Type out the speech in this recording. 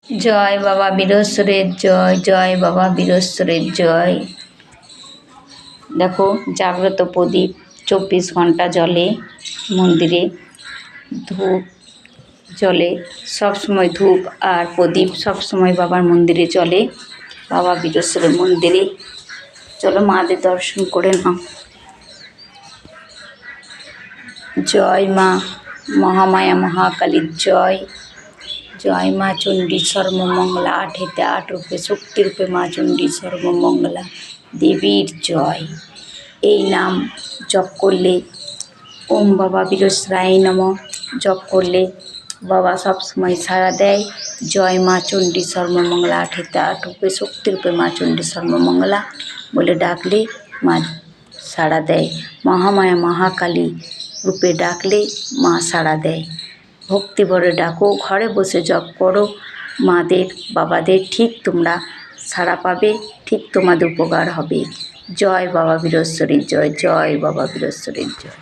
जय बाबा बीरेश्वरेर जय जय बाबा बीरेश्वरेर जय। देखो जाग्रत प्रदीप 24 घंटा जले मंदिरे धूप जले सब समय धूप और प्रदीप सब समय बाबार मंदिरे चले बाबा बीरेश्वरेर मंदिरे। चलो माদের दर्शन करे नाओ। जय माँ महामाया महाकाली जय। जय माँ चंडी सर्वमंगला 8 8 रूपे शक्ति रूपे माँ चंडी सर्वमंगला देवीर जय। এই নাম জপ করলে ওম বাবা বীরেশ্বরায় নমঃ জপ করলে বাবা সব সময় সাড়া দেয়। জয় মা চণ্ডী সর্বমঙ্গলা 8 8 রূপে শক্তি রূপে মা চণ্ডী সর্বমঙ্গলা বলে ডাকলে মা সাড়া দেয়। মহামায়া মহাকালী রূপে ডাকলে মা সাড়া দেয়। ভক্তি ভরে ডাকো, ঘরে বসে জপ করো, মাদের বাবাদের ঠিক তোমরা সাড়া পাবে, ঠিক তোমাদের উপকার হবে। জয় বাবা বীরেশ্বরের জয়, জয় বাবা বীরেশ্বরের জয়।